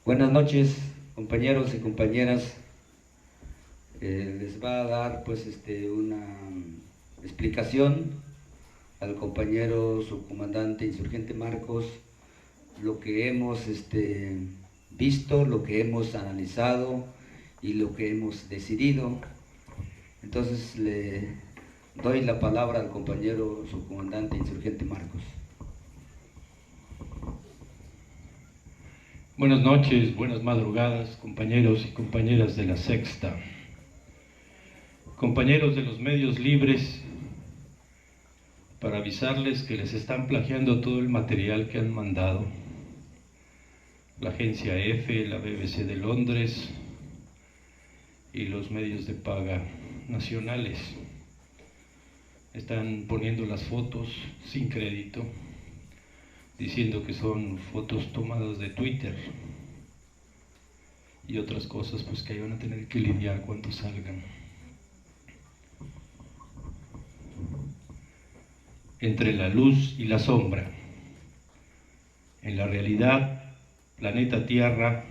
Buenas noches, compañeros y compañeras. Les va a dar pues una explicación al compañero subcomandante insurgente Marcos lo que hemos visto, lo que hemos analizado y lo que hemos decidido. Entonces le doy la palabra al compañero subcomandante insurgente Marcos. Buenas noches, buenas madrugadas, compañeros y compañeras de la Sexta, compañeros de los medios libres, para avisarles que les están plagiando todo el material que han mandado la agencia EFE, la BBC de Londres y los medios de paga nacionales. Están poniendo las fotos sin crédito, diciendo que son fotos tomadas de Twitter y otras cosas pues que ahí van a tener que lidiar cuando salgan. Entre la luz y la sombra. En la realidad, planeta Tierra,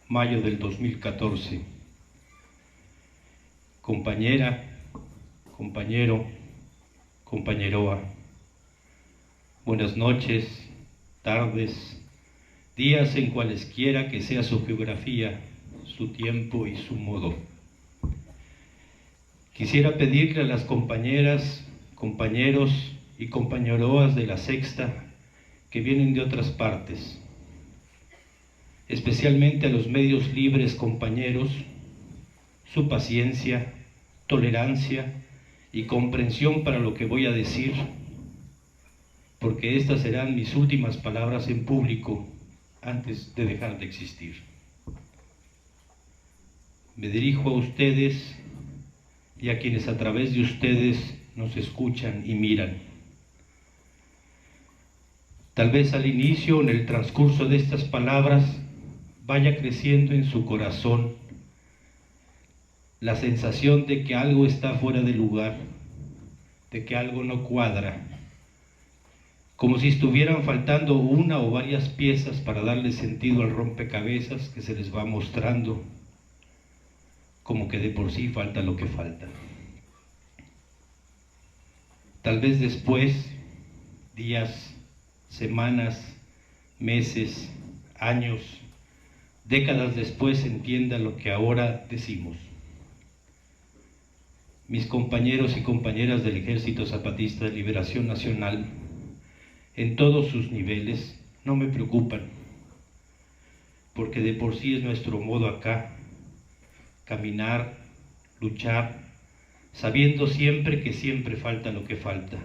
mayo del 2014. Compañera, compañero, compañeroa, buenas noches, tardes, días en cualesquiera que sea su geografía, su tiempo y su modo. Quisiera pedirle a las compañeras, compañeros y compañeroas de la Sexta que vienen de otras partes, especialmente a los medios libres compañeros, su paciencia, tolerancia y comprensión para lo que voy a decir, porque estas serán mis últimas palabras en público antes de dejar de existir. Me dirijo a ustedes y a quienes a través de ustedes nos escuchan y miran. Tal vez al inicio, en el transcurso de estas palabras, vaya creciendo en su corazón la sensación de que algo está fuera de lugar, de que algo no cuadra, como si estuvieran faltando una o varias piezas para darle sentido al rompecabezas que se les va mostrando, como que de por sí falta lo que falta. Tal vez después, días, semanas, meses, años, décadas después entienda lo que ahora decimos. Mis compañeros y compañeras del Ejército Zapatista de Liberación Nacional, en todos sus niveles, no me preocupan, porque de por sí es nuestro modo acá, caminar, luchar, sabiendo siempre que siempre falta lo que falta.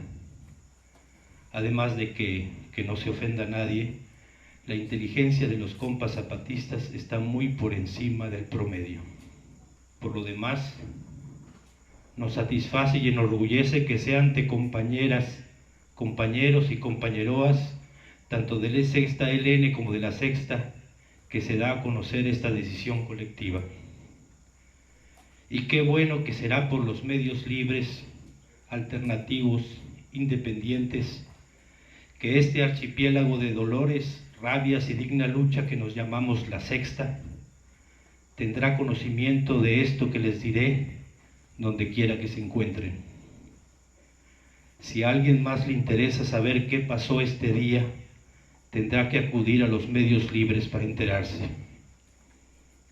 Además de que no se ofenda a nadie, la inteligencia de los compas zapatistas está muy por encima del promedio. Por lo demás, nos satisface y enorgullece que sean de compañeras, compañeros y compañeroas, tanto del Sexta LN como de la Sexta, que se da a conocer esta decisión colectiva. Y qué bueno que será por los medios libres, alternativos, independientes, que este archipiélago de dolores, rabias y digna lucha que nos llamamos la Sexta, tendrá conocimiento de esto que les diré donde quiera que se encuentren. Si a alguien más le interesa saber qué pasó este día, tendrá que acudir a los medios libres para enterarse.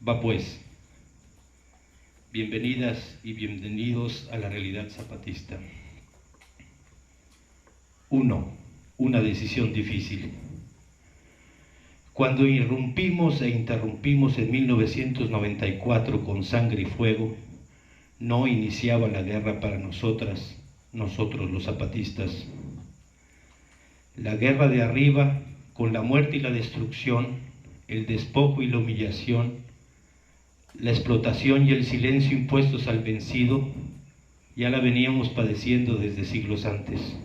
Va pues, bienvenidas y bienvenidos a la realidad zapatista. 1. Una decisión difícil. Cuando irrumpimos e interrumpimos en 1994 con sangre y fuego, no iniciaba la guerra para nosotras, nosotros los zapatistas. La guerra de arriba, con la muerte y la destrucción, el despojo y la humillación, la explotación y el silencio impuestos al vencido, ya la veníamos padeciendo desde siglos antes.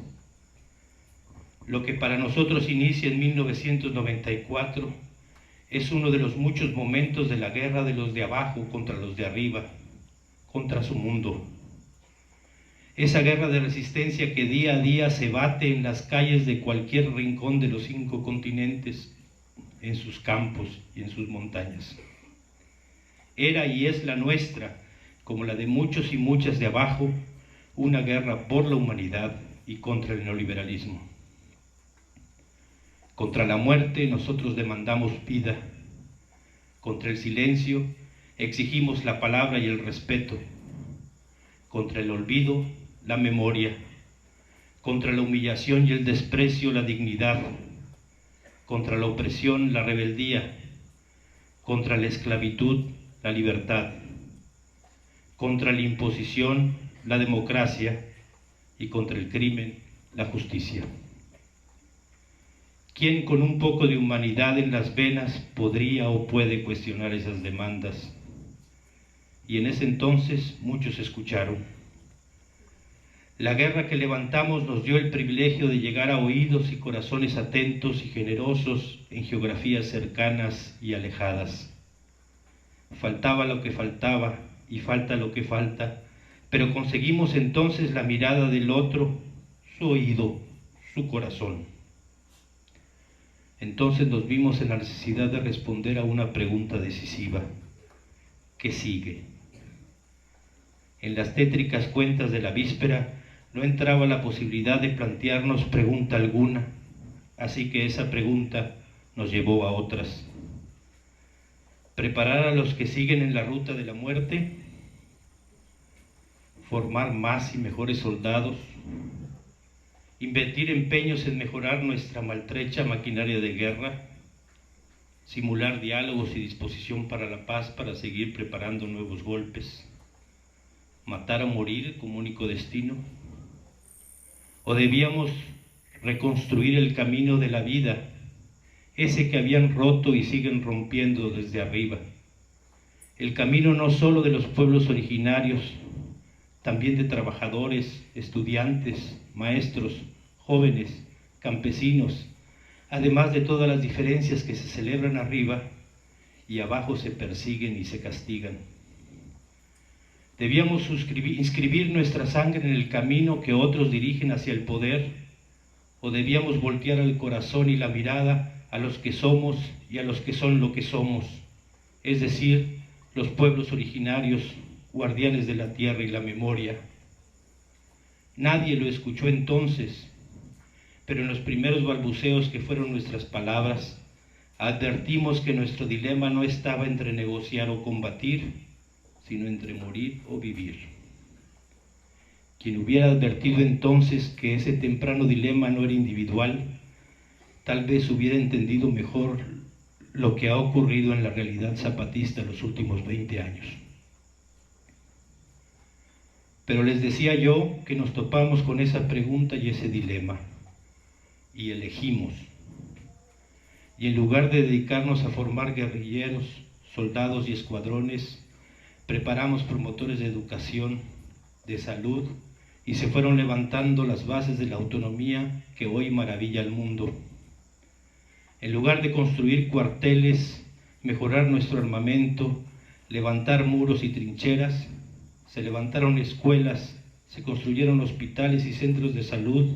Lo que para nosotros inicia en 1994 es uno de los muchos momentos de la guerra de los de abajo contra los de arriba, contra su mundo. Esa guerra de resistencia que día a día se bate en las calles de cualquier rincón de los 5 continentes, en sus campos y en sus montañas. Era y es la nuestra, como la de muchos y muchas de abajo, una guerra por la humanidad y contra el neoliberalismo. Contra la muerte nosotros demandamos vida. Contra el silencio exigimos la palabra y el respeto. Contra el olvido, la memoria. Contra la humillación y el desprecio, la dignidad. Contra la opresión, la rebeldía. Contra la esclavitud, la libertad. Contra la imposición, la democracia. Y contra el crimen, la justicia. ¿Quién con un poco de humanidad en las venas podría o puede cuestionar esas demandas? Y en ese entonces muchos escucharon. La guerra que levantamos nos dio el privilegio de llegar a oídos y corazones atentos y generosos en geografías cercanas y alejadas. Faltaba lo que faltaba y falta lo que falta, pero conseguimos entonces la mirada del otro, su oído, su corazón. Entonces nos vimos en la necesidad de responder a una pregunta decisiva. ¿Qué sigue? En las tétricas cuentas de la víspera no entraba la posibilidad de plantearnos pregunta alguna, así que esa pregunta nos llevó a otras. ¿Preparar a los que siguen en la ruta de la muerte? ¿Formar más y mejores soldados? ¿Invertir empeños en mejorar nuestra maltrecha maquinaria de guerra? ¿Simular diálogos y disposición para la paz para seguir preparando nuevos golpes? ¿Matar o morir como único destino? ¿O debíamos reconstruir el camino de la vida, ese que habían roto y siguen rompiendo desde arriba? El camino no solo de los pueblos originarios, también de trabajadores, estudiantes, maestros, jóvenes, campesinos, además de todas las diferencias que se celebran arriba y abajo se persiguen y se castigan. Debíamos inscribir nuestra sangre en el camino que otros dirigen hacia el poder, o debíamos voltear el corazón y la mirada a los que somos y a los que son lo que somos, es decir, los pueblos originarios, guardianes de la tierra y la memoria. Nadie lo escuchó entonces, pero en los primeros balbuceos que fueron nuestras palabras, advertimos que nuestro dilema no estaba entre negociar o combatir, sino entre morir o vivir. Quien hubiera advertido entonces que ese temprano dilema no era individual, tal vez hubiera entendido mejor lo que ha ocurrido en la realidad zapatista en los últimos 20 años. Pero les decía yo que nos topamos con esa pregunta y ese dilema, y elegimos. Y en lugar de dedicarnos a formar guerrilleros, soldados y escuadrones, preparamos promotores de educación, de salud, y se fueron levantando las bases de la autonomía que hoy maravilla al mundo. En lugar de construir cuarteles, mejorar nuestro armamento, levantar muros y trincheras, se levantaron escuelas, se construyeron hospitales y centros de salud,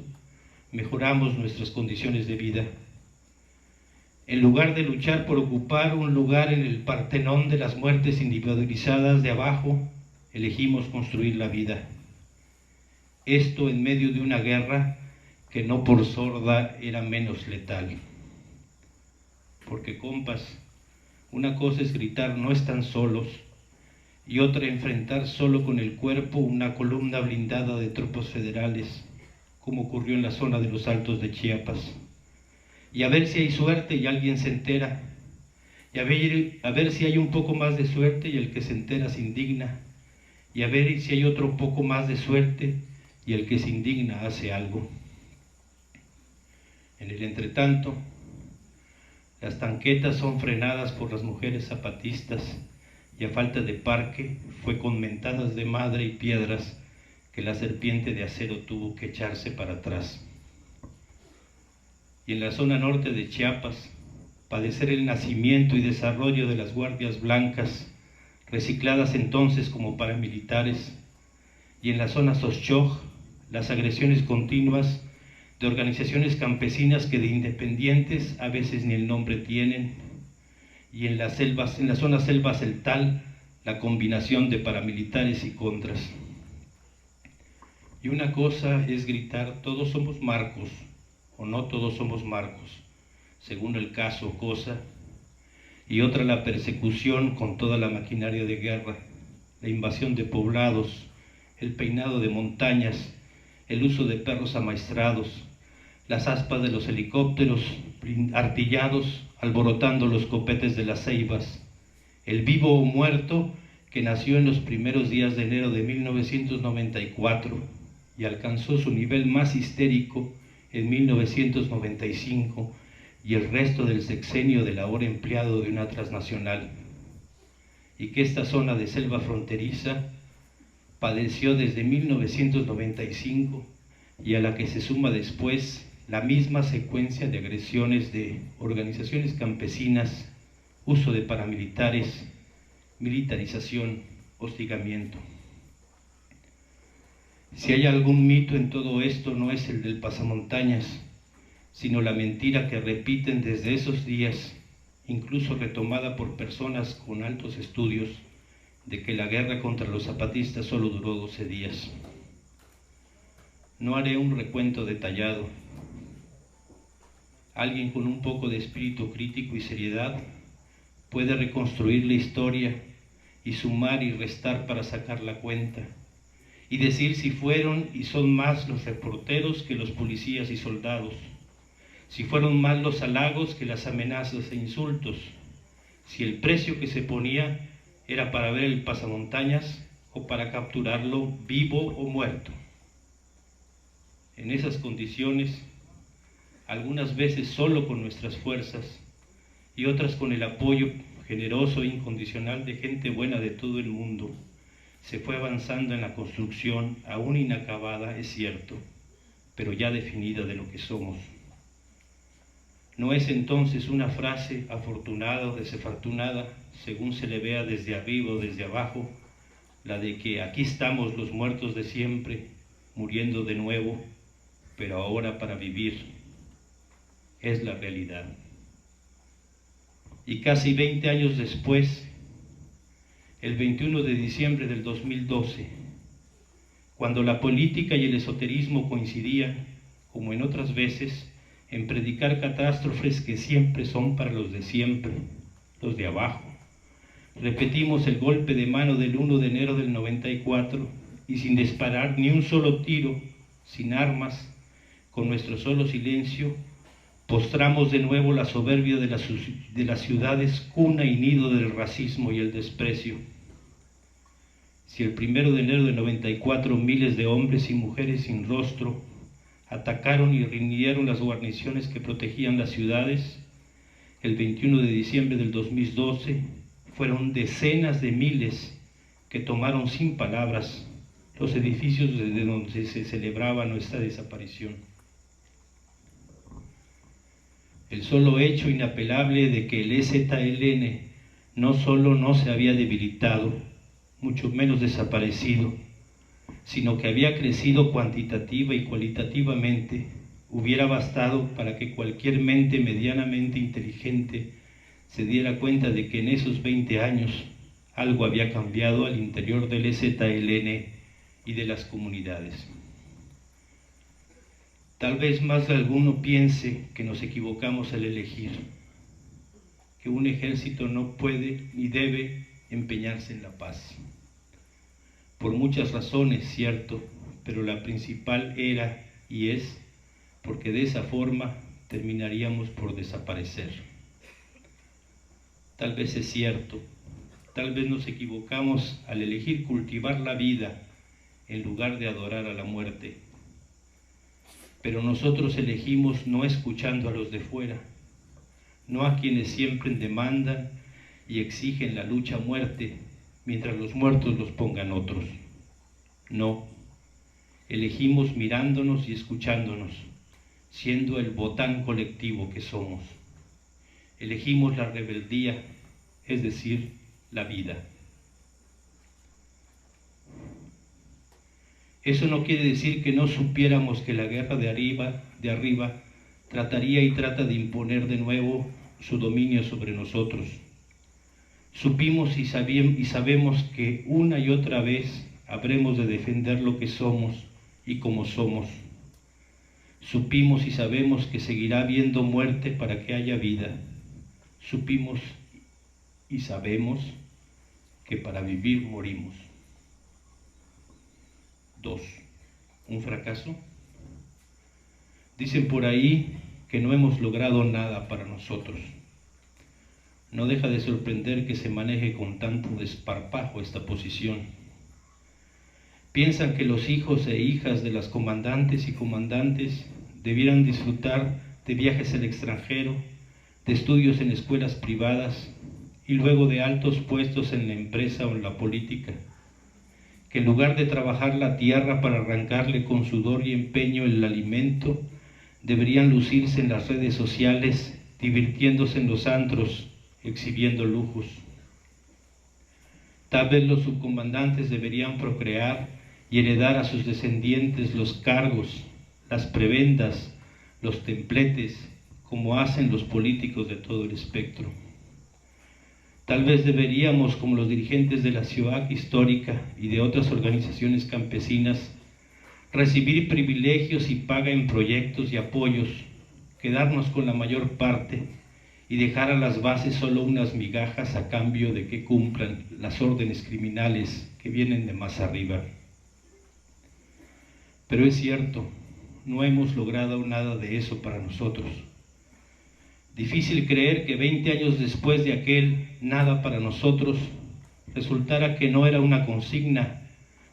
mejoramos nuestras condiciones de vida. En lugar de luchar por ocupar un lugar en el Partenón de las muertes individualizadas de abajo, elegimos construir la vida. Esto en medio de una guerra que no por sorda era menos letal. Porque, compas, una cosa es gritar no están solos, y otra enfrentar solo con el cuerpo una columna blindada de tropas federales, como ocurrió en la zona de los Altos de Chiapas. Y a ver si hay suerte y alguien se entera, y a ver si hay un poco más de suerte y el que se entera se indigna, y a ver si hay otro poco más de suerte y el que se indigna hace algo. En el entretanto, las tanquetas son frenadas por las mujeres zapatistas, y a falta de parque fue con mentadas de madre y piedras que la serpiente de acero tuvo que echarse para atrás. Y en la zona norte de Chiapas, padecer el nacimiento y desarrollo de las guardias blancas, recicladas entonces como paramilitares, y en la zona Xochitl, las agresiones continuas de organizaciones campesinas que de independientes a veces ni el nombre tienen, y en las zonas selvas el tal, la combinación de paramilitares y contras. Y una cosa es gritar, todos somos Marcos, o no todos somos Marcos, según el caso o cosa, y otra la persecución con toda la maquinaria de guerra, la invasión de poblados, el peinado de montañas, el uso de perros amaestrados, las aspas de los helicópteros artillados alborotando los copetes de las ceibas, el vivo o muerto que nació en los primeros días de enero de 1994 y alcanzó su nivel más histérico en 1995 y el resto del sexenio del ahora empleado de una transnacional, y que esta zona de selva fronteriza padeció desde 1995 y a la que se suma después la misma secuencia de agresiones de organizaciones campesinas, uso de paramilitares, militarización, hostigamiento. Si hay algún mito en todo esto, no es el del pasamontañas, sino la mentira que repiten desde esos días, incluso retomada por personas con altos estudios, de que la guerra contra los zapatistas solo duró 12 días. No haré un recuento detallado. Alguien con un poco de espíritu crítico y seriedad puede reconstruir la historia y sumar y restar para sacar la cuenta, y decir si fueron y son más los reporteros que los policías y soldados, si fueron más los halagos que las amenazas e insultos, si el precio que se ponía era para ver el pasamontañas o para capturarlo vivo o muerto. En esas condiciones, algunas veces solo con nuestras fuerzas y otras con el apoyo generoso e incondicional de gente buena de todo el mundo, se fue avanzando en la construcción, aún inacabada, es cierto, pero ya definida de lo que somos. No es entonces una frase afortunada o desafortunada, según se le vea desde arriba o desde abajo, la de que aquí estamos los muertos de siempre, muriendo de nuevo, pero ahora para vivir. Es la realidad. Y casi 20 años después, el 21 de diciembre del 2012, cuando la política y el esoterismo coincidían, como en otras veces, en predicar catástrofes que siempre son para los de siempre, los de abajo. Repetimos el golpe de mano del 1 de enero del 94 y sin disparar ni un solo tiro, sin armas, con nuestro solo silencio, postramos de nuevo la soberbia de las ciudades cuna y nido del racismo y el desprecio. Si el 1 de enero del 94 miles de hombres y mujeres sin rostro atacaron y rindieron las guarniciones que protegían las ciudades, el 21 de diciembre del 2012 fueron decenas de miles que tomaron sin palabras los edificios desde donde se celebraba nuestra desaparición. El solo hecho inapelable de que el EZLN no solo no se había debilitado, mucho menos desaparecido, sino que había crecido cuantitativa y cualitativamente, hubiera bastado para que cualquier mente medianamente inteligente se diera cuenta de que en esos 20 años algo había cambiado al interior del EZLN y de las comunidades. Tal vez más de alguno piense que nos equivocamos al elegir, que un ejército no puede ni debe empeñarse en la paz. Por muchas razones, cierto, pero la principal era y es porque de esa forma terminaríamos por desaparecer. Tal vez es cierto, tal vez nos equivocamos al elegir cultivar la vida en lugar de adorar a la muerte. Pero nosotros elegimos no escuchando a los de fuera, no a quienes siempre demandan y exigen la lucha a muerte, mientras los muertos los pongan otros. No, elegimos mirándonos y escuchándonos, siendo el botán colectivo que somos. Elegimos la rebeldía, es decir, la vida. Eso no quiere decir que no supiéramos que la guerra de arriba trataría y trata de imponer de nuevo su dominio sobre nosotros. Supimos y sabemos que una y otra vez habremos de defender lo que somos y como somos. Supimos y sabemos que seguirá habiendo muerte para que haya vida. Supimos y sabemos que para vivir morimos. 2. ¿Un fracaso? Dicen por ahí que no hemos logrado nada para nosotros. No deja de sorprender que se maneje con tanto desparpajo esta posición. Piensan que los hijos e hijas de las comandantes y comandantes debieran disfrutar de viajes al extranjero, de estudios en escuelas privadas y luego de altos puestos en la empresa o en la política, que en lugar de trabajar la tierra para arrancarle con sudor y empeño el alimento, deberían lucirse en las redes sociales, divirtiéndose en los antros, exhibiendo lujos. Tal vez los subcomandantes deberían procrear y heredar a sus descendientes los cargos, las prebendas, los templetes, como hacen los políticos de todo el espectro. Tal vez deberíamos, como los dirigentes de la CIOAC histórica y de otras organizaciones campesinas, recibir privilegios y paga en proyectos y apoyos, quedarnos con la mayor parte y dejar a las bases solo unas migajas a cambio de que cumplan las órdenes criminales que vienen de más arriba. Pero es cierto, no hemos logrado nada de eso para nosotros. Difícil creer que 20 años después de aquel nada para nosotros, resultara que no era una consigna,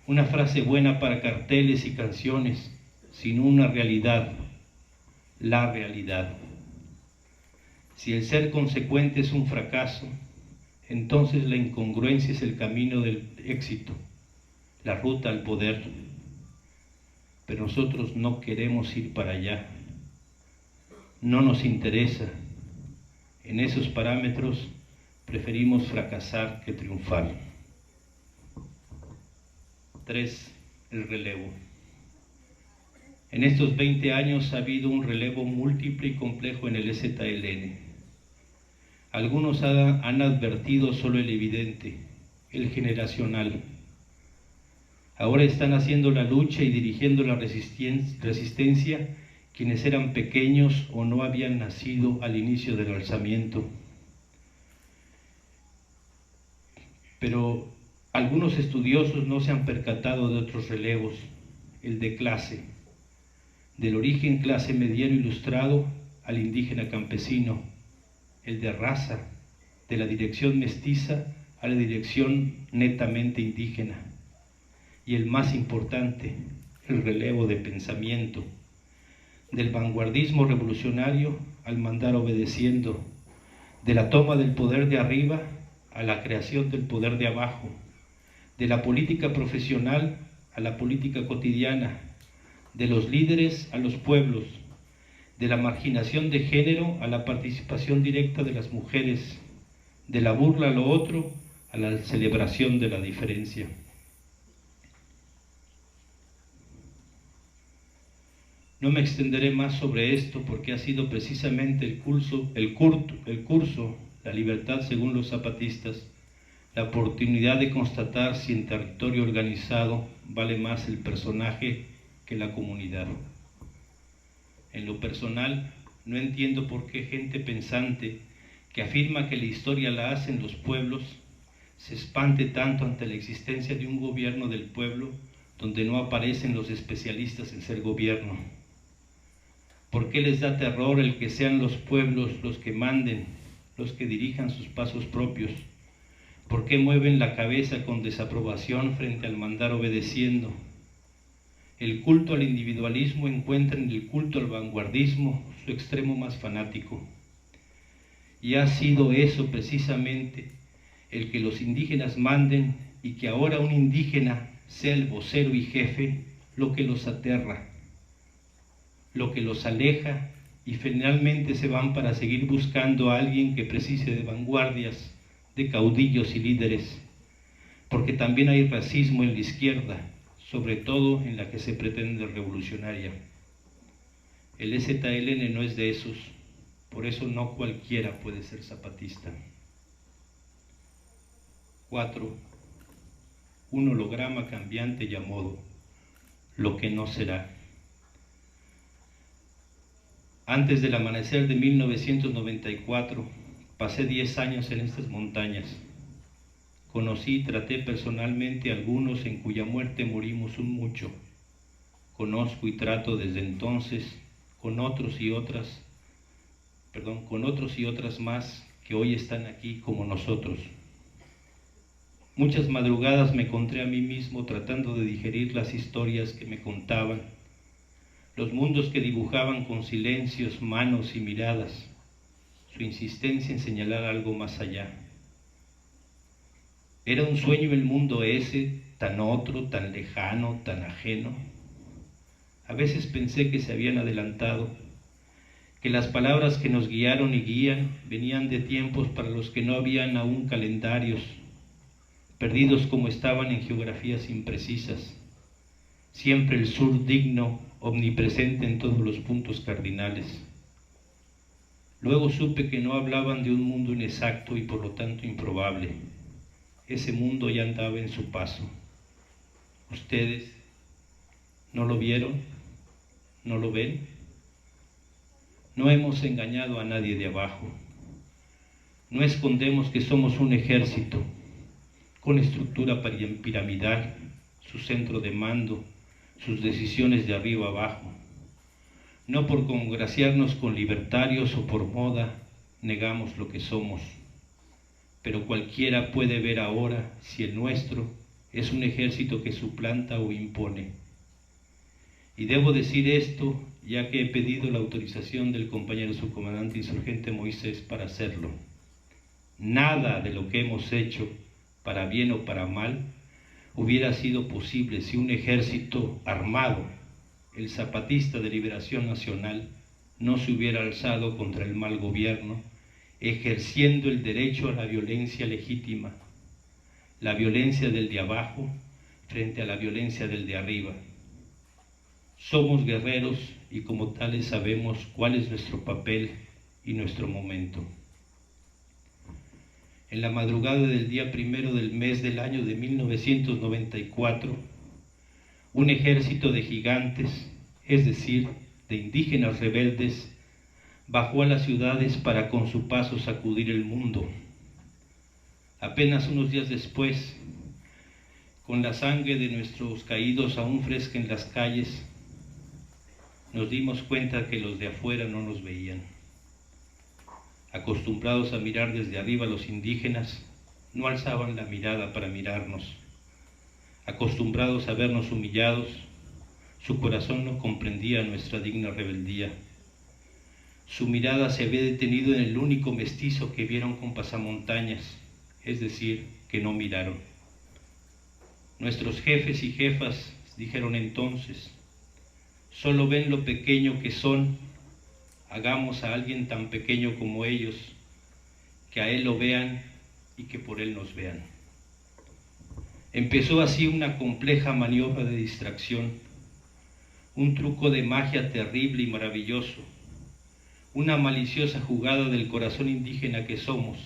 una frase buena para carteles y canciones, sino una realidad, la realidad. Si el ser consecuente es un fracaso, entonces la incongruencia es el camino del éxito, la ruta al poder. Pero nosotros no queremos ir para allá, no nos interesa. En esos parámetros preferimos fracasar que triunfar. 3. El relevo. En estos 20 años ha habido un relevo múltiple y complejo en el EZLN. Algunos han advertido solo el evidente, el generacional. Ahora están haciendo la lucha y dirigiendo la resistencia quienes eran pequeños o no habían nacido al inicio del alzamiento. Pero algunos estudiosos no se han percatado de otros relevos, el de clase, del origen clase mediero ilustrado al indígena campesino, el de raza, de la dirección mestiza a la dirección netamente indígena, y el más importante, el relevo de pensamiento, del vanguardismo revolucionario al mandar obedeciendo, de la toma del poder de arriba a la creación del poder de abajo, de la política profesional a la política cotidiana, de los líderes a los pueblos, de la marginación de género a la participación directa de las mujeres, de la burla a lo otro a la celebración de la diferencia. No me extenderé más sobre esto porque ha sido precisamente el curso La libertad según los zapatistas, la oportunidad de constatar si en territorio organizado vale más el personaje que la comunidad. En lo personal, no entiendo por qué gente pensante que afirma que la historia la hacen los pueblos se espante tanto ante la existencia de un gobierno del pueblo donde no aparecen los especialistas en ser gobierno. ¿Por qué les da terror el que sean los pueblos los que manden, los que dirijan sus pasos propios? ¿Por qué mueven la cabeza con desaprobación frente al mandar obedeciendo? El culto al individualismo encuentra en el culto al vanguardismo su extremo más fanático. Y ha sido eso precisamente el que los indígenas manden y que ahora un indígena sea el vocero y jefe, lo que los aterra, lo que los aleja, y finalmente se van para seguir buscando a alguien que precise de vanguardias, de caudillos y líderes, porque también hay racismo en la izquierda, sobre todo en la que se pretende revolucionaria. El EZLN no es de esos, por eso no cualquiera puede ser zapatista. 4. Un holograma cambiante y a modo, lo que no será. Antes del amanecer de 1994, pasé 10 años en estas montañas. Conocí y traté personalmente a algunos en cuya muerte morimos un mucho. Conozco y trato desde entonces con otros y otras más que hoy están aquí como nosotros. Muchas madrugadas me encontré a mí mismo tratando de digerir las historias que me contaban, los mundos que dibujaban con silencios, manos y miradas, su insistencia en señalar algo más allá. ¿Era un sueño el mundo ese, tan otro, tan lejano, tan ajeno? A veces pensé que se habían adelantado, que las palabras que nos guiaron y guían venían de tiempos para los que no habían aún calendarios, perdidos como estaban en geografías imprecisas. Siempre el sur digno, omnipresente en todos los puntos cardinales. Luego supe que no hablaban de un mundo inexacto y por lo tanto improbable. Ese mundo ya andaba en su paso. ¿Ustedes no lo vieron? ¿No lo ven? No hemos engañado a nadie de abajo. No escondemos que somos un ejército con estructura piramidal, su centro de mando, sus decisiones de arriba abajo. No por congraciarnos con libertarios o por moda negamos lo que somos, pero cualquiera puede ver ahora si el nuestro es un ejército que suplanta o impone. Y debo decir esto ya que he pedido la autorización del compañero subcomandante insurgente Moisés para hacerlo. Nada de lo que hemos hecho, para bien o para mal, hubiera sido posible si un ejército armado, el Zapatista de Liberación Nacional, no se hubiera alzado contra el mal gobierno, ejerciendo el derecho a la violencia legítima, la violencia del de abajo frente a la violencia del de arriba. Somos guerreros y como tales sabemos cuál es nuestro papel y nuestro momento. En la madrugada del día 1 del mes del año de 1994, un ejército de gigantes, es decir, de indígenas rebeldes, bajó a las ciudades para con su paso sacudir el mundo. Apenas unos días después, con la sangre de nuestros caídos aún fresca en las calles, nos dimos cuenta que los de afuera no nos veían. Acostumbrados a mirar desde arriba a los indígenas, no alzaban la mirada para mirarnos. Acostumbrados a vernos humillados, su corazón no comprendía nuestra digna rebeldía. Su mirada se había detenido en el único mestizo que vieron con pasamontañas, es decir, que no miraron. Nuestros jefes y jefas dijeron entonces: solo ven lo pequeño que son, hagamos a alguien tan pequeño como ellos, que a él lo vean y que por él nos vean. Empezó así una compleja maniobra de distracción, un truco de magia terrible y maravilloso, una maliciosa jugada del corazón indígena que somos.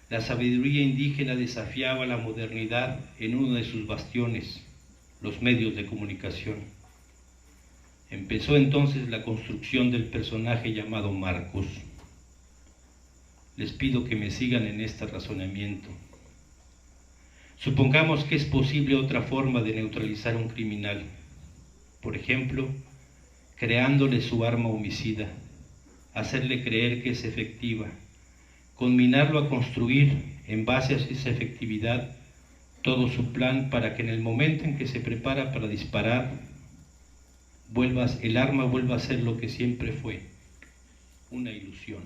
La sabiduría indígena desafiaba la modernidad en uno de sus bastiones, los medios de comunicación. Empezó entonces la construcción del personaje llamado Marcos. Les pido que me sigan en este razonamiento. Supongamos que es posible otra forma de neutralizar a un criminal, por ejemplo, creándole su arma homicida, hacerle creer que es efectiva, conminarlo a construir, en base a esa efectividad, todo su plan para que en el momento en que se prepara para disparar, el arma vuelva a ser lo que siempre fue, una ilusión.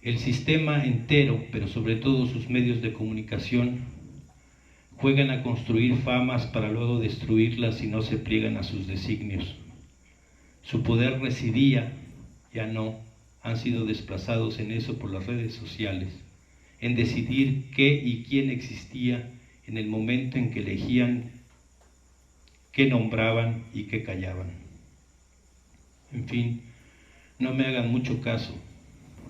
El sistema entero, pero sobre todo sus medios de comunicación, juegan a construir famas para luego destruirlas si no se pliegan a sus designios. Su poder residía, ya no, han sido desplazados en eso por las redes sociales, en decidir qué y quién existía en el momento en que elegían, qué nombraban y qué callaban. En fin, no me hagan mucho caso.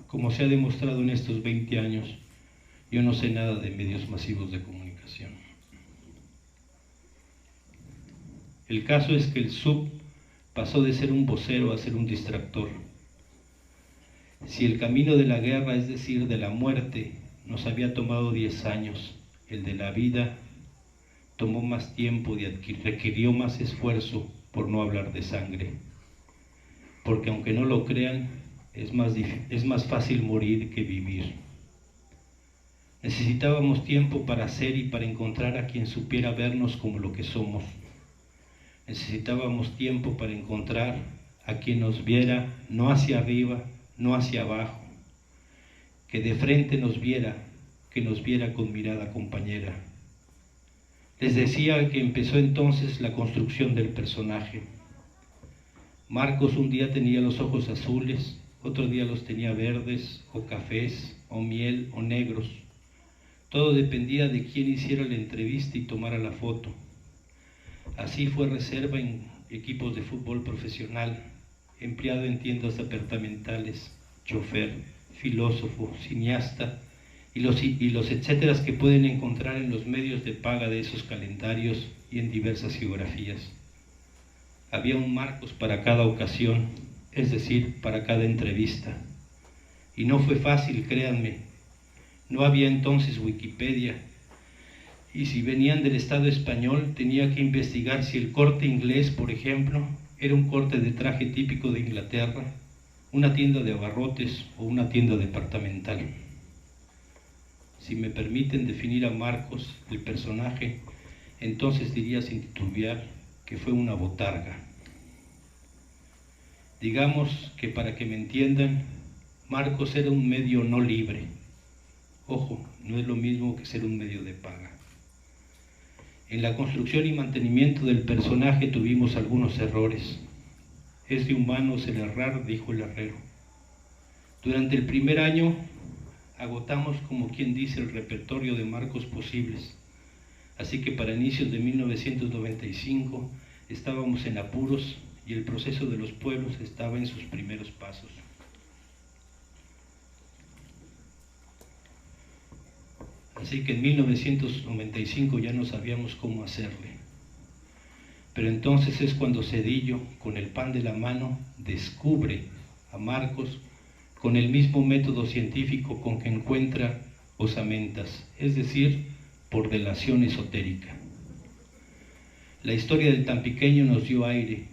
Como se ha demostrado en estos 20 años, yo no sé nada de medios masivos de comunicación. El caso es que el SUB pasó de ser un vocero a ser un distractor. Si el camino de la guerra, es decir, de la muerte, nos había tomado 10 años, el de la vida tomó más tiempo y requirió más esfuerzo, por no hablar de sangre. Porque aunque no lo crean, es más fácil morir que vivir. Necesitábamos tiempo para ser y para encontrar a quien supiera vernos como lo que somos. Necesitábamos tiempo para encontrar a quien nos viera no hacia arriba, no hacia abajo, que de frente nos viera, que nos viera con mirada compañera. Les decía que empezó entonces la construcción del personaje. Marcos un día tenía los ojos azules, otro día los tenía verdes, o cafés, o miel, o negros. Todo dependía de quién hiciera la entrevista y tomara la foto. Así fue reserva en equipos de fútbol profesional, empleado en tiendas departamentales, chofer, filósofo, cineasta y los etcéteras que pueden encontrar en los medios de paga de esos calendarios y en diversas geografías. Había un Marcos para cada ocasión, es decir, para cada entrevista. Y no fue fácil, créanme. No había entonces Wikipedia. Y si venían del Estado español, tenía que investigar si el corte inglés, por ejemplo, era un corte de traje típico de Inglaterra, una tienda de abarrotes o una tienda departamental. Si me permiten definir a Marcos, el personaje, entonces diría sin titubear que fue una botarga. Digamos que para que me entiendan, Marcos era un medio no libre. Ojo, no es lo mismo que ser un medio de paga. En la construcción y mantenimiento del personaje tuvimos algunos errores. Es de humanos el errar, dijo el herrero. Durante el primer año agotamos, como quien dice, el repertorio de Marcos posibles. Así que para inicios de 1995 estábamos en apuros y el proceso de los pueblos estaba en sus primeros pasos. Así que en 1995 ya no sabíamos cómo hacerle. Pero entonces es cuando Zedillo, con el pan de la mano, descubre a Marcos con el mismo método científico con que encuentra osamentas, es decir, por delación esotérica. La historia del Tampiqueño nos dio aire,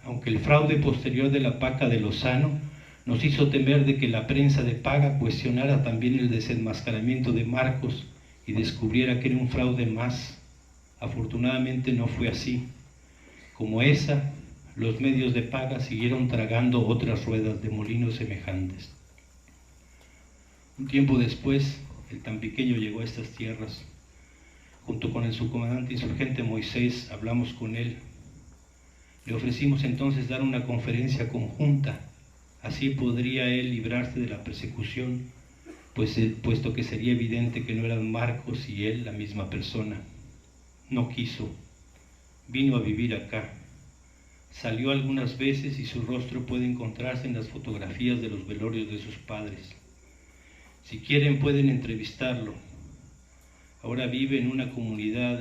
aunque el fraude posterior de la Paca de Lozano nos hizo temer de que la prensa de paga cuestionara también el desenmascaramiento de Marcos y descubriera que era un fraude más. Afortunadamente no fue así. Como esa, los medios de paga siguieron tragando otras ruedas de molinos semejantes. Un tiempo después, el Tampiqueño llegó a estas tierras. Junto con el subcomandante insurgente Moisés, hablamos con él. Le ofrecimos entonces dar una conferencia conjunta. Así podría él librarse de la persecución, puesto que sería evidente que no eran Marcos y él la misma persona. No quiso. Vino a vivir acá. Salió algunas veces y su rostro puede encontrarse en las fotografías de los velorios de sus padres. Si quieren pueden entrevistarlo. Ahora vive en una comunidad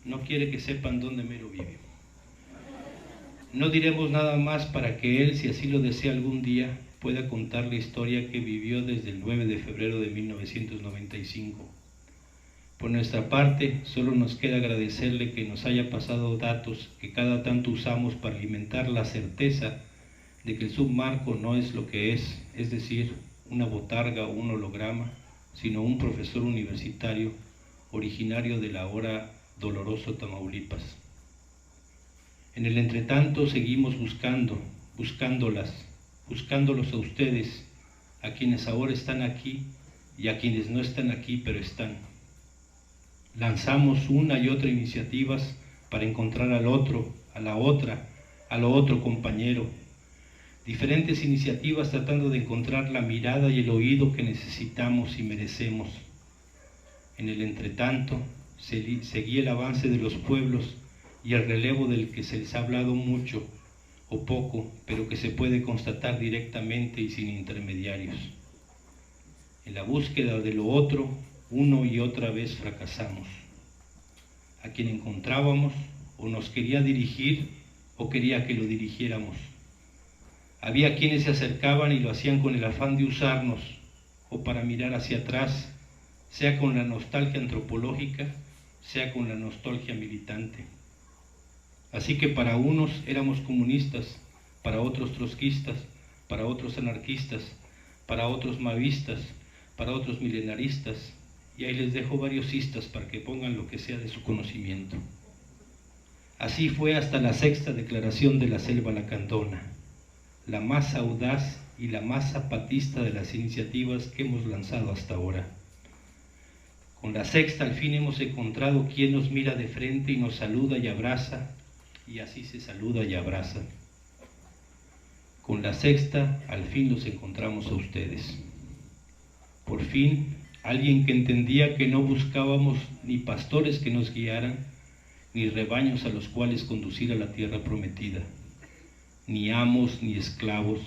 no quiere que sepan dónde mero vive. No diremos nada más para que él, si así lo desea algún día, pueda contar la historia que vivió desde el 9 de febrero de 1995. Por nuestra parte, solo nos queda agradecerle que nos haya pasado datos que cada tanto usamos para alimentar la certeza de que el submarco no es lo que es decir, una botarga o un holograma, sino un profesor universitario originario del ahora doloroso Tamaulipas. En el entretanto seguimos buscándolos a ustedes, a quienes ahora están aquí y a quienes no están aquí pero están. lanzamos una y otra iniciativas para encontrar al otro, a la otra, a lo otro compañero. Diferentes iniciativas tratando de encontrar la mirada y el oído que necesitamos y merecemos. En el entretanto, seguía el avance de los pueblos y el relevo del que se les ha hablado mucho o poco, pero que se puede constatar directamente y sin intermediarios. En la búsqueda de lo otro, uno y otra vez fracasamos. A quien encontrábamos o nos quería dirigir o quería que lo dirigiéramos. Había quienes se acercaban y lo hacían con el afán de usarnos o para mirar hacia atrás, sea con la nostalgia antropológica, sea con la nostalgia militante. Así que para unos éramos comunistas, para otros trotskistas, para otros anarquistas, para otros maoístas, para otros milenaristas, y ahí les dejo varios istas para que pongan lo que sea de su conocimiento. Así fue hasta la 6ª declaración de la Selva Lacandona, la más audaz y la más zapatista de las iniciativas que hemos lanzado hasta ahora. Con la 6ª al fin hemos encontrado quien nos mira de frente y nos saluda y abraza, y así se saluda y abraza. Con la 6ª al fin los encontramos a ustedes. Por fin, alguien que entendía que no buscábamos ni pastores que nos guiaran, ni rebaños a los cuales conducir a la tierra prometida, ni amos ni esclavos,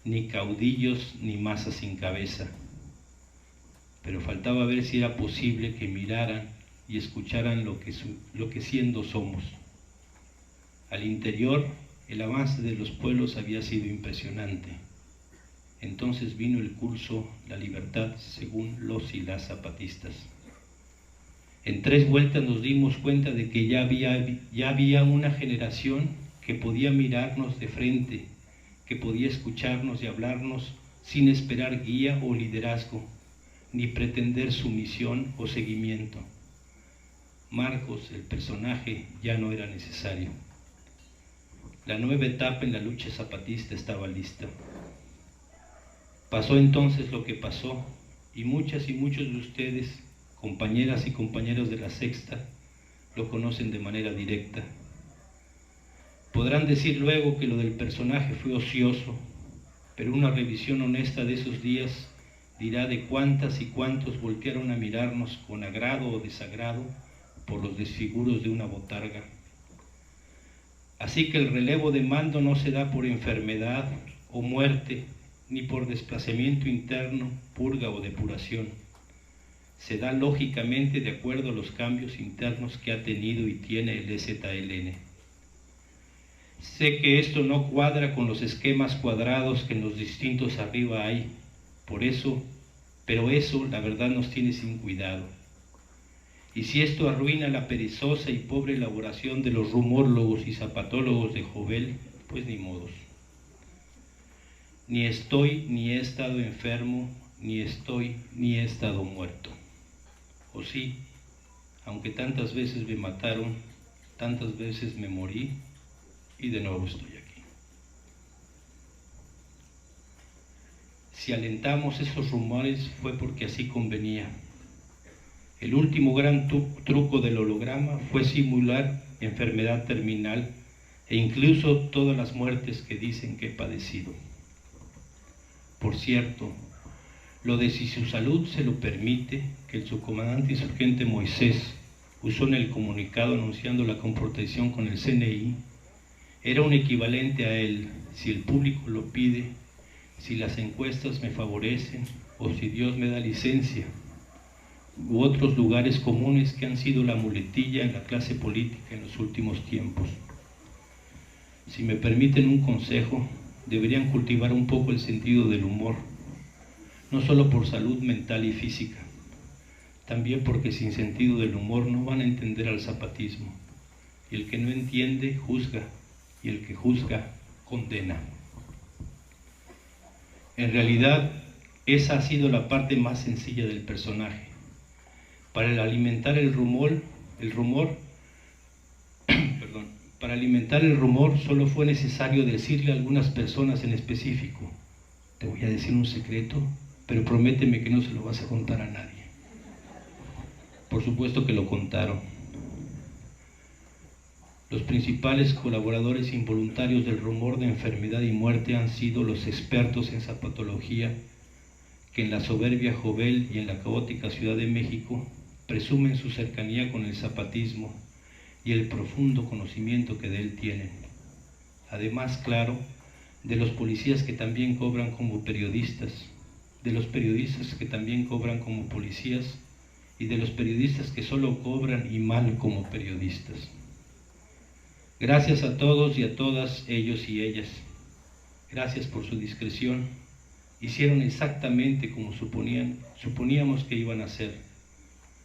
ni caudillos ni masas sin cabeza. Pero faltaba ver si era posible que miraran y escucharan lo que siendo somos. Al interior, el avance de los pueblos había sido impresionante. Entonces vino el curso La Libertad según los y las zapatistas. En 3 vueltas nos dimos cuenta de que ya había una generación que podía mirarnos de frente, que podía escucharnos y hablarnos sin esperar guía o liderazgo, ni pretender sumisión o seguimiento. Marcos, el personaje, ya no era necesario. La nueva etapa en la lucha zapatista estaba lista. Pasó entonces lo que pasó, y muchas y muchos de ustedes, compañeras y compañeros de la 6ª, lo conocen de manera directa. Podrán decir luego que lo del personaje fue ocioso, pero una revisión honesta de esos días dirá de cuántas y cuántos voltearon a mirarnos con agrado o desagrado por los desfiguros de una botarga. Así que el relevo de mando no se da por enfermedad o muerte, ni por desplazamiento interno, purga o depuración. Se da lógicamente de acuerdo a los cambios internos que ha tenido y tiene el EZLN. Sé que esto no cuadra con los esquemas cuadrados que en los distintos arriba hay, pero eso la verdad nos tiene sin cuidado. Y si esto arruina la perezosa y pobre elaboración de los rumórlogos y zapatólogos de Jovel, pues ni modos. Ni estoy ni he estado enfermo, ni estoy ni he estado muerto. O sí, aunque tantas veces me mataron, tantas veces me morí y de nuevo estoy aquí. Si alentamos esos rumores fue porque así convenía. El último gran truco del holograma fue simular enfermedad terminal e incluso todas las muertes que dicen que he padecido. Por cierto, lo de si su salud se lo permite, que el subcomandante insurgente Moisés usó en el comunicado anunciando la confrontación con el CNI, era un equivalente a él, si el público lo pide, si las encuestas me favorecen o si Dios me da licencia, u otros lugares comunes que han sido la muletilla en la clase política en los últimos tiempos. Si me permiten un consejo, deberían cultivar un poco el sentido del humor, no solo por salud mental y física, también porque sin sentido del humor no van a entender al zapatismo, y el que no entiende juzga, y el que juzga condena. En realidad, esa ha sido la parte más sencilla del personaje. Para alimentar el rumor solo fue necesario decirle a algunas personas en específico: te voy a decir un secreto, pero prométeme que no se lo vas a contar a nadie. Por supuesto que lo contaron. Los principales colaboradores involuntarios del rumor de enfermedad y muerte han sido los expertos en zapatología, que en la soberbia Jovel y en la caótica Ciudad de México presumen su cercanía con el zapatismo y el profundo conocimiento que de él tienen. Además, claro, de los policías que también cobran como periodistas, de los periodistas que también cobran como policías y de los periodistas que solo cobran y mal como periodistas. Gracias a todos y a todas ellos y ellas. Gracias por su discreción. Hicieron exactamente como suponíamos que iban a hacer.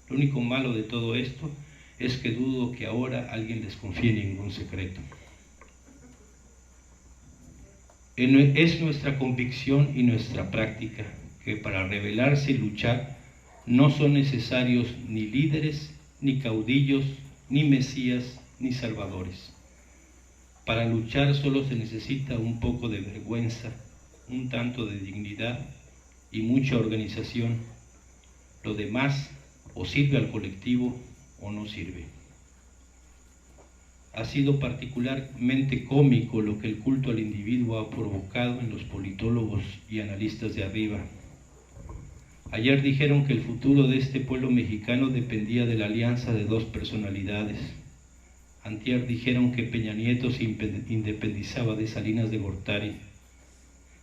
Lo único malo de todo esto es que dudo que ahora alguien les confíe ningún secreto. Es nuestra convicción y nuestra práctica que para rebelarse y luchar no son necesarios ni líderes, ni caudillos, ni mesías, ni salvadores. Para luchar solo se necesita un poco de vergüenza, un tanto de dignidad y mucha organización. Lo demás o sirve al colectivo o no sirve. Ha sido particularmente cómico lo que el culto al individuo ha provocado en los politólogos y analistas de arriba. Ayer dijeron que el futuro de este pueblo mexicano dependía de la alianza de dos personalidades. Antier dijeron que Peña Nieto se independizaba de Salinas de Gortari,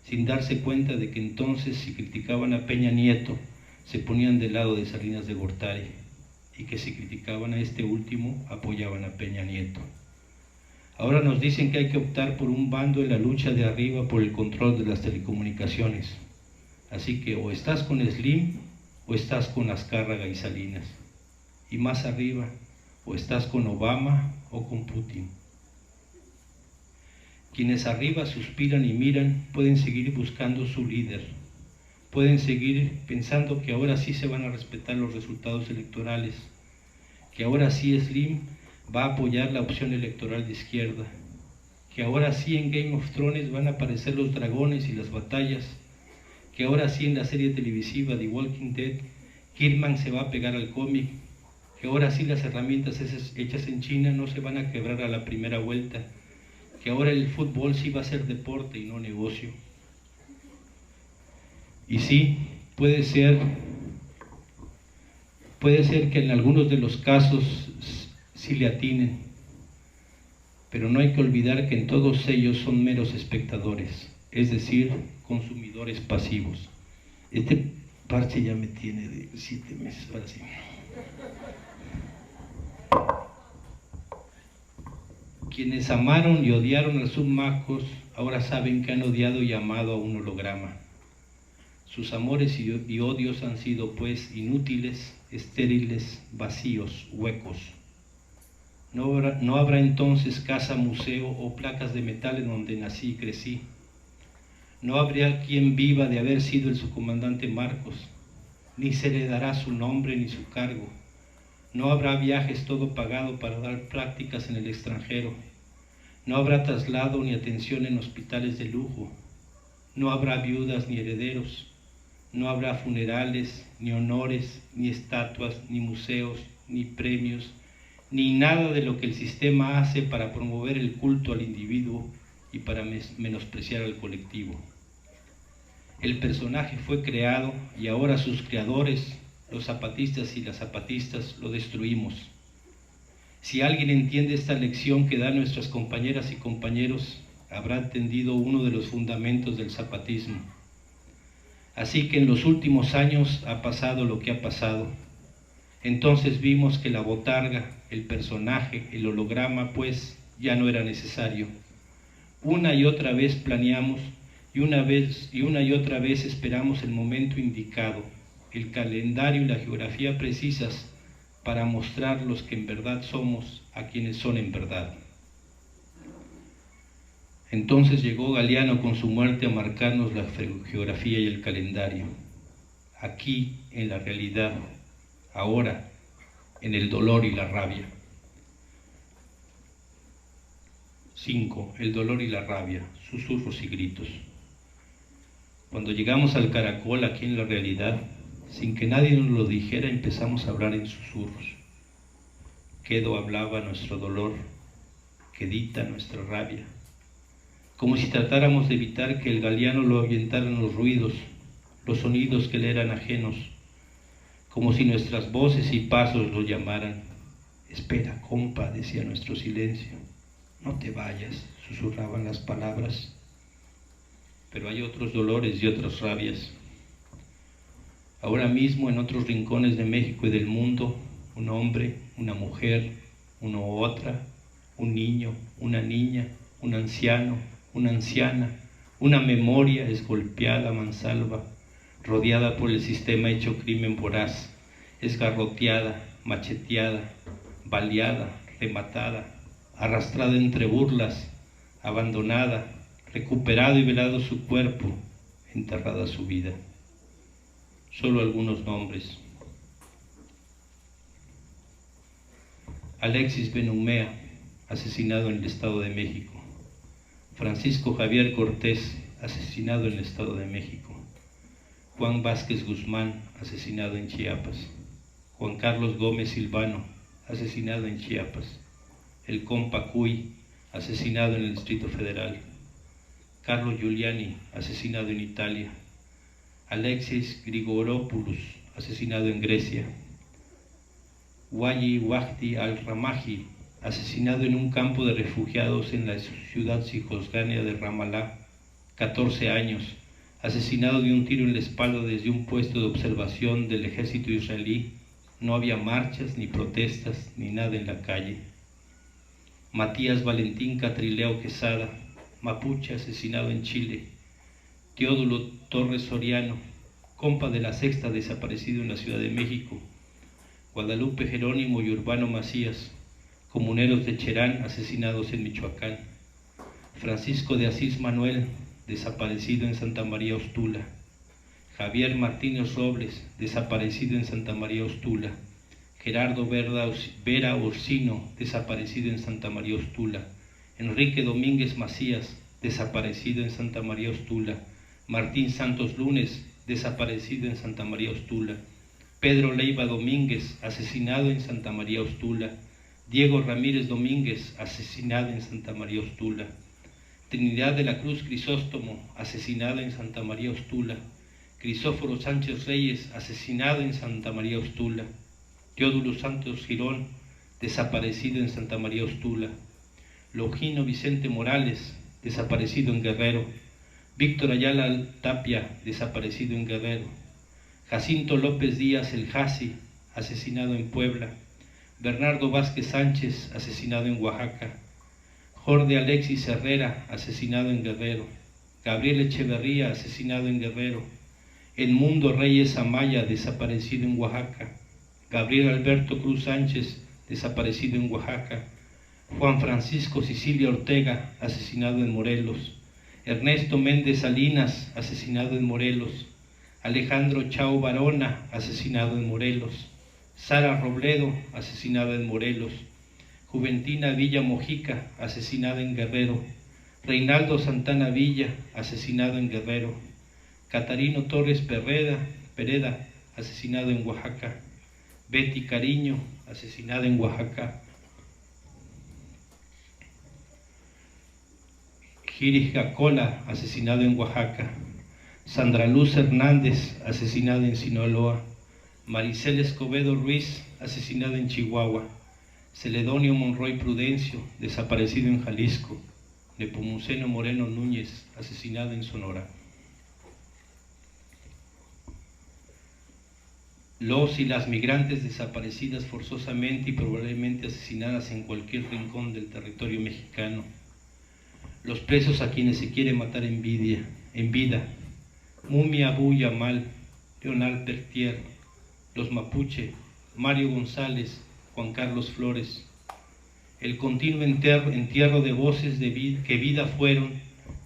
sin darse cuenta de que entonces si criticaban a Peña Nieto se ponían del lado de Salinas de Gortari y que si criticaban a este último apoyaban a Peña Nieto. Ahora nos dicen que hay que optar por un bando en la lucha de arriba por el control de las telecomunicaciones. Así que o estás con Slim o estás con Azcárraga y Salinas. Y más arriba, o estás con Obama o con Putin. Quienes arriba suspiran y miran pueden seguir buscando su líder. Pueden seguir pensando que ahora sí se van a respetar los resultados electorales, que ahora sí Slim va a apoyar la opción electoral de izquierda, que ahora sí en Game of Thrones van a aparecer los dragones y las batallas, que ahora sí en la serie televisiva The Walking Dead Kidman se va a pegar al cómic, que ahora sí las herramientas hechas en China no se van a quebrar a la primera vuelta, que ahora el fútbol sí va a ser deporte y no negocio. Y sí, puede ser que en algunos de los casos sí le atinen, pero no hay que olvidar que en todos ellos son meros espectadores, es decir, consumidores pasivos. Este parche ya me tiene de 7 meses para sí. Quienes amaron y odiaron a Submacos ahora saben que han odiado y amado a un holograma. Sus amores y odios han sido pues inútiles, estériles, vacíos, huecos. No habrá entonces casa, museo o placas de metal en donde nací y crecí. No habrá quien viva de haber sido el subcomandante Marcos, ni se le dará su nombre ni su cargo. No habrá viajes todo pagado para dar prácticas en el extranjero. No habrá traslado ni atención en hospitales de lujo. No habrá viudas ni herederos. No habrá funerales, ni honores, ni estatuas, ni museos, ni premios, ni nada de lo que el sistema hace para promover el culto al individuo y para menospreciar al colectivo. El personaje fue creado y ahora sus creadores, los zapatistas y las zapatistas, lo destruimos. Si alguien entiende esta lección que dan nuestras compañeras y compañeros, habrá entendido uno de los fundamentos del zapatismo. Así que en los últimos años ha pasado lo que ha pasado. Entonces vimos que la botarga, el personaje, el holograma, pues, ya no era necesario. Una y otra vez planeamos y una y otra vez esperamos el momento indicado, el calendario y la geografía precisas para mostrar los que en verdad somos a quienes son en verdad. Entonces llegó Galeano con su muerte a marcarnos la geografía y el calendario. Aquí, en la realidad, ahora, en el dolor y la rabia. 5. El dolor y la rabia, susurros y gritos. Cuando llegamos al caracol aquí en la realidad, Sin que nadie nos lo dijera, empezamos a hablar en susurros. Quedo hablaba nuestro dolor, Quedita nuestra rabia, como si tratáramos de evitar que el galiano lo ahuyentaran los ruidos, los sonidos que le eran ajenos, como si nuestras voces y pasos lo llamaran. Espera, compa, decía nuestro silencio. No te vayas, susurraban las palabras. Pero hay otros dolores y otras rabias. Ahora mismo en otros rincones de México y del mundo, un hombre, una mujer, uno u otra, un niño, una niña, un anciano, una anciana, una memoria es golpeada a mansalva, rodeada por el sistema hecho crimen voraz, es garroteada, macheteada, baleada, rematada, arrastrada entre burlas, abandonada, recuperado y velado su cuerpo, enterrada su vida. Solo algunos nombres. Alexis Benumea, asesinado en el Estado de México. Francisco Javier Cortés, asesinado en el Estado de México. Juan Vázquez Guzmán, asesinado en Chiapas. Juan Carlos Gómez Silvano, asesinado en Chiapas. El compa Cuy, asesinado en el Distrito Federal. Carlo Giuliani, asesinado en Italia. Alexis Grigoropoulos, asesinado en Grecia. Wayi Wahdi al-Ramaji, asesinado en un campo de refugiados en la ciudad cisjordania de Ramallah, 14 años, asesinado de un tiro en la espalda desde un puesto de observación del ejército israelí. No había marchas, ni protestas, ni nada en la calle. Matías Valentín Catrileo Quesada, mapuche, asesinado en Chile. Teodulo Torres Soriano, compa de la Sexta, desaparecido en la Ciudad de México. Guadalupe Jerónimo y Urbano Macías, comuneros de Cherán, asesinados en Michoacán. Francisco de Asís Manuel, desaparecido en Santa María Ostula. Javier Martínez Robles, desaparecido en Santa María Ostula. Gerardo Vera Orsino, desaparecido en Santa María Ostula. Enrique Domínguez Macías, desaparecido en Santa María Ostula. Martín Santos Lunes, desaparecido en Santa María Ostula. Pedro Leiva Domínguez, asesinado en Santa María Ostula. Diego Ramírez Domínguez, asesinado en Santa María Ostula. Trinidad de la Cruz Crisóstomo, asesinado en Santa María Ostula. Crisóforo Sánchez Reyes, asesinado en Santa María Ostula. Teodulo Santos Girón, desaparecido en Santa María Ostula. Longino Vicente Morales, desaparecido en Guerrero. Víctor Ayala Tapia, desaparecido en Guerrero. Jacinto López Díaz el Jaci, asesinado en Puebla. Bernardo Vázquez Sánchez, asesinado en Oaxaca. Jorge Alexis Herrera, asesinado en Guerrero. Gabriel Echeverría, asesinado en Guerrero. Edmundo Reyes Amaya, desaparecido en Oaxaca. Gabriel Alberto Cruz Sánchez, desaparecido en Oaxaca. Juan Francisco Sicilia Ortega, asesinado en Morelos. Ernesto Méndez Salinas, asesinado en Morelos. Alejandro Chao Barona, asesinado en Morelos. Sara Robledo, asesinada en Morelos. Juventina Villa Mojica, asesinada en Guerrero. Reinaldo Santana Villa, asesinado en Guerrero. Catarino Torres Pereda, asesinado en Oaxaca. Betty Cariño, asesinada en Oaxaca. Giris Gacola, asesinado en Oaxaca. Sandra Luz Hernández, asesinada en Sinaloa. Maricel Escobedo Ruiz, asesinada en Chihuahua. Celedonio Monroy Prudencio, desaparecido en Jalisco. Nepomuceno Moreno Núñez, asesinado en Sonora. Los y las migrantes desaparecidas forzosamente y probablemente asesinadas en cualquier rincón del territorio mexicano. Los presos a quienes se quiere matar en vida. Mumia Abu Yamal, Leonard Bertier. Los mapuche, Mario González, Juan Carlos Flores. El continuo entierro de voces que vida fueron,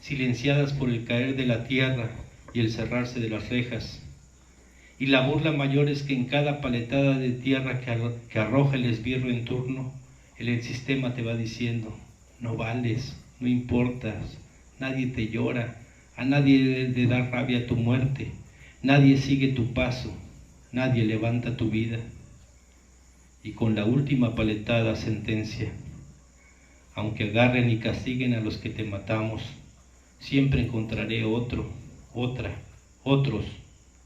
silenciadas por el caer de la tierra y el cerrarse de las rejas. Y la burla mayor es que en cada paletada de tierra que arroja el esbirro en turno, el sistema te va diciendo: no vales, no importas, nadie te llora, a nadie le da rabia tu muerte, nadie sigue tu paso, nadie levanta tu vida. Y con la última paletada sentencia: aunque agarren y castiguen a los que te matamos, siempre encontraré otros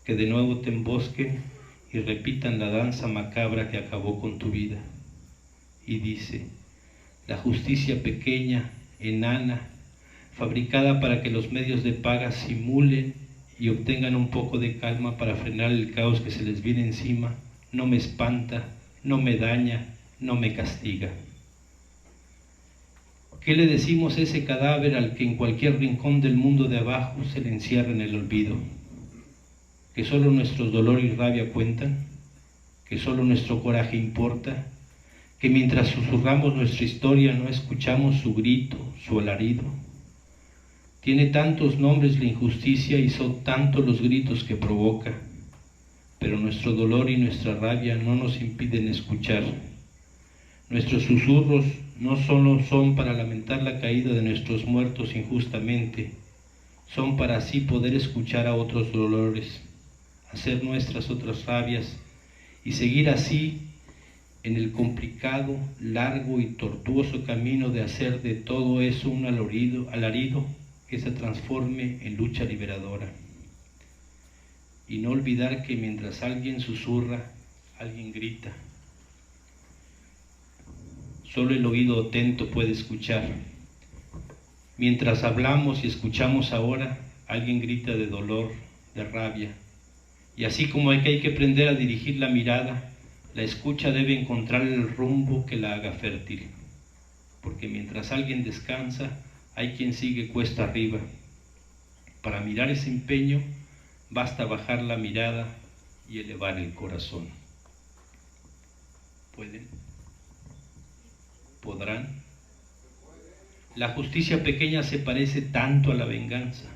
que de nuevo te embosquen y repitan la danza macabra que acabó con tu vida. Y dice: la justicia pequeña, enana, fabricada para que los medios de paga simulen y obtengan un poco de calma para frenar el caos que se les viene encima, no me espanta, no me daña, no me castiga. ¿Qué le decimos a ese cadáver al que en cualquier rincón del mundo de abajo se le encierra en el olvido? ¿Que solo nuestros dolor y rabia cuentan? ¿Que solo nuestro coraje importa? ¿Que mientras susurramos nuestra historia no escuchamos su grito, su alarido? Tiene tantos nombres la injusticia y son tantos los gritos que provoca, pero nuestro dolor y nuestra rabia no nos impiden escuchar. Nuestros susurros no solo son para lamentar la caída de nuestros muertos injustamente, son para así poder escuchar a otros dolores, hacer nuestras otras rabias y seguir así en el complicado, largo y tortuoso camino de hacer de todo eso un alarido que se transforme en lucha liberadora. Y no olvidar que mientras alguien susurra, alguien grita. Solo el oído atento puede escuchar. Mientras hablamos y escuchamos ahora, alguien grita de dolor, de rabia. Y así como hay que aprender a dirigir la mirada, la escucha debe encontrar el rumbo que la haga fértil. Porque mientras alguien descansa, hay quien sigue cuesta arriba. Para mirar ese empeño, basta bajar la mirada y elevar el corazón. ¿Pueden? ¿Podrán? La justicia pequeña se parece tanto a la venganza.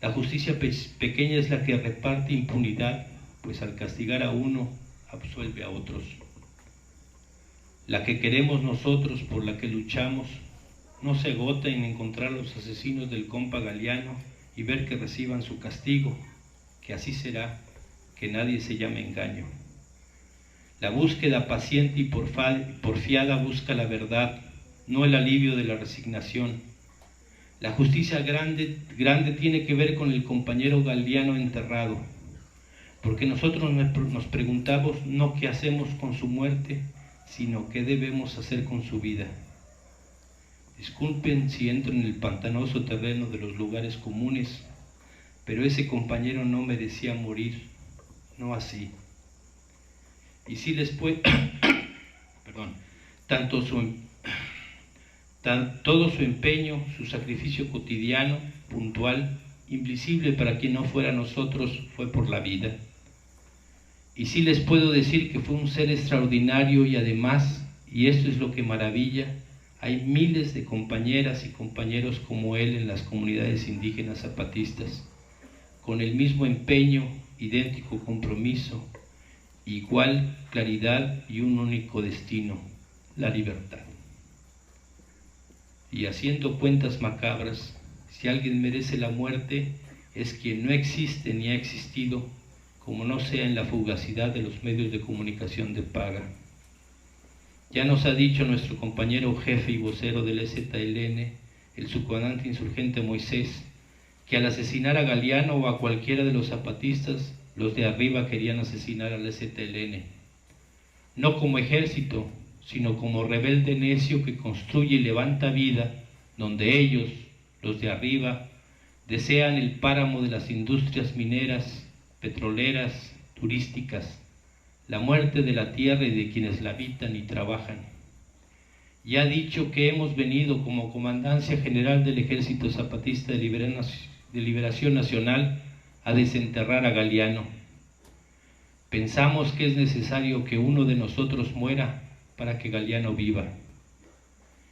La justicia pequeña es la que reparte impunidad, pues al castigar a uno, absuelve a otros. La que queremos nosotros, por la que luchamos, no se agota en encontrar a los asesinos del compa Galiano y ver que reciban su castigo, que así será, que nadie se llame engaño. La búsqueda paciente y porfiada busca la verdad, no el alivio de la resignación. La justicia grande tiene que ver con el compañero Galiano enterrado, porque nosotros nos preguntamos no qué hacemos con su muerte, sino qué debemos hacer con su vida. Disculpen si entro en el pantanoso terreno de los lugares comunes, pero ese compañero no merecía morir, no así. Y sí les puede, todo su empeño, su sacrificio cotidiano, puntual, invisible para quien no fuera nosotros, fue por la vida. Y sí les puedo decir que fue un ser extraordinario y además, y esto es lo que maravilla, hay miles de compañeras y compañeros como él en las comunidades indígenas zapatistas, con el mismo empeño, idéntico compromiso, igual claridad y un único destino, la libertad. Y haciendo cuentas macabras, si alguien merece la muerte, es quien no existe ni ha existido, como no sea en la fugacidad de los medios de comunicación de paga. Ya nos ha dicho nuestro compañero jefe y vocero del EZLN, el subcomandante insurgente Moisés, que al asesinar a Galiano o a cualquiera de los zapatistas, los de arriba querían asesinar al EZLN, no como ejército, sino como rebelde necio que construye y levanta vida, donde ellos, los de arriba, desean el páramo de las industrias mineras, petroleras, turísticas, la muerte de la tierra y de quienes la habitan y trabajan. Ya ha dicho que hemos venido como Comandancia General del Ejército Zapatista de Liberación Nacional a desenterrar a Galiano. Pensamos que es necesario que uno de nosotros muera para que Galiano viva.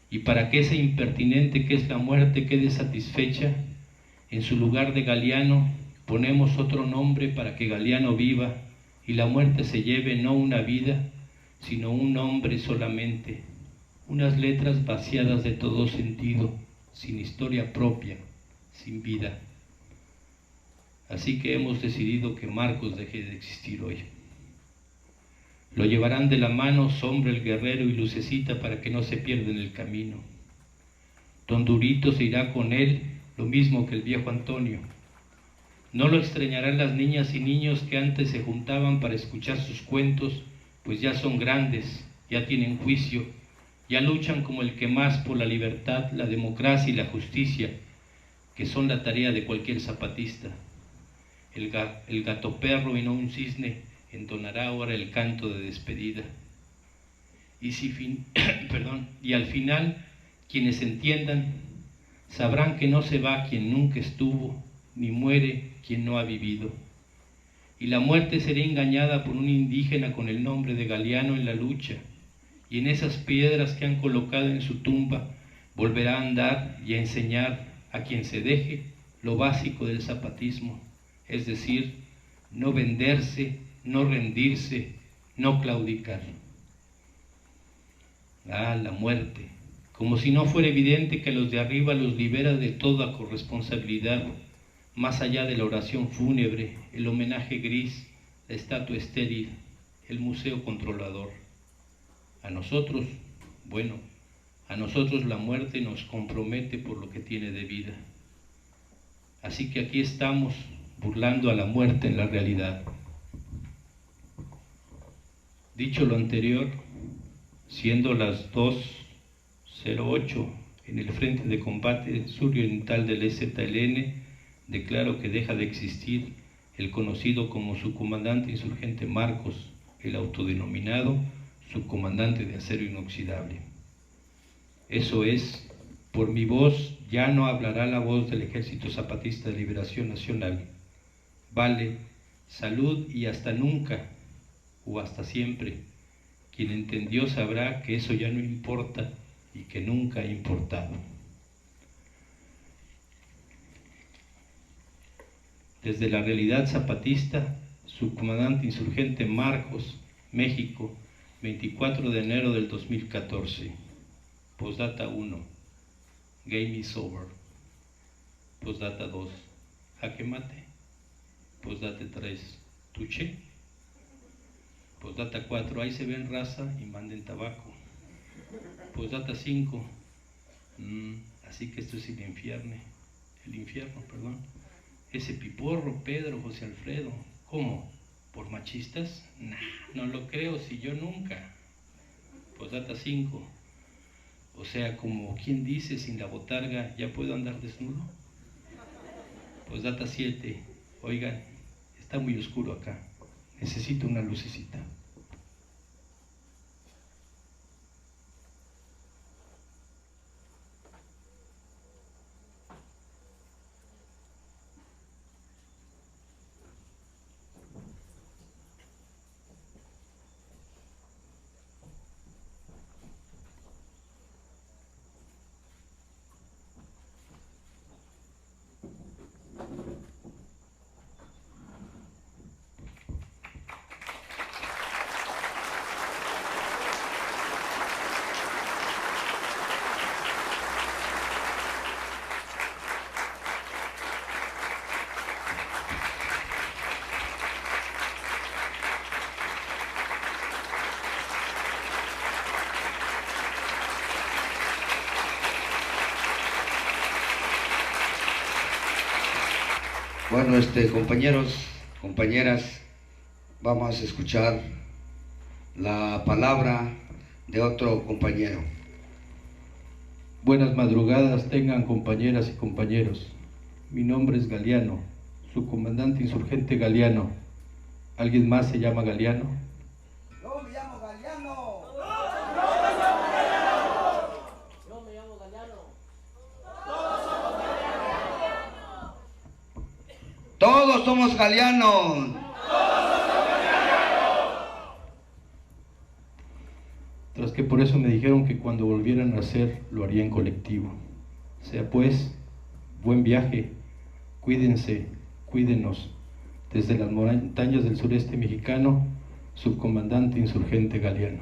Y para que esa impertinente que es la muerte quede satisfecha, en su lugar de Galiano ponemos otro nombre para que Galiano viva y la muerte se lleve no una vida, sino un nombre solamente, unas letras vaciadas de todo sentido, sin historia propia, sin vida. Así que hemos decidido que Marcos deje de existir hoy. Lo llevarán de la mano Sombra el guerrero y Lucecita para que no se pierda en el camino. Don Durito se irá con él, lo mismo que el viejo Antonio. No lo extrañarán las niñas y niños que antes se juntaban para escuchar sus cuentos, pues ya son grandes, ya tienen juicio, ya luchan como el que más por la libertad, la democracia y la justicia, que son la tarea de cualquier zapatista. El gato perro y no un cisne entonará ahora el canto de despedida. Y al final, quienes entiendan, sabrán que no se va quien nunca estuvo, ni muere quien no ha vivido. Y la muerte será engañada por un indígena con el nombre de Galiano en la lucha, y en esas piedras que han colocado en su tumba volverá a andar y a enseñar a quien se deje lo básico del zapatismo, es decir, no venderse, no rendirse, no claudicar. Ah, la muerte, como si no fuera evidente que los de arriba los libera de toda corresponsabilidad, más allá de la oración fúnebre, el homenaje gris, la estatua estéril, el museo controlador. A nosotros, bueno, a nosotros la muerte nos compromete por lo que tiene de vida. Así que aquí estamos, burlando a la muerte en la realidad. Dicho lo anterior, siendo las 2:08 en el frente de combate suroriental del EZLN, declaro que deja de existir el conocido como subcomandante insurgente Marcos, el autodenominado subcomandante de acero inoxidable. Eso es, por mi voz ya no hablará la voz del Ejército Zapatista de Liberación Nacional. Vale, salud y hasta nunca, o hasta siempre. Quien entendió sabrá que eso ya no importa y que nunca ha importado. Desde la realidad zapatista, subcomandante insurgente Marcos, México, 24 de enero del 2014. Postdata 1. Game is over. Postdata 2. Jaque mate. Postdata 3. Tuche. Postdata 4. Ahí se ven raza y manden tabaco. Postdata 5. Así que esto es el infierno. Ese piporro, Pedro, José Alfredo. ¿Cómo? ¿Por machistas? Nah, no lo creo, si yo nunca. Postdata 5. O sea, como quien dice, sin la botarga, ¿ya puedo andar desnudo? Postdata 7. Oigan, está muy oscuro acá. Necesito una lucecita. Bueno, compañeros, compañeras, vamos a escuchar la palabra de otro compañero. Buenas madrugadas tengan compañeras y compañeros. Mi nombre es Galiano, subcomandante insurgente Galiano. ¿Alguien más se llama Galiano? Yo me llamo Galiano. Yo me llamo Galiano. Todos somos Galianos. Tras que por eso me dijeron que cuando volvieran a hacer lo haría en colectivo. Sea pues, buen viaje, cuídense, cuídenos. Desde las montañas del sureste mexicano, subcomandante insurgente Galiano.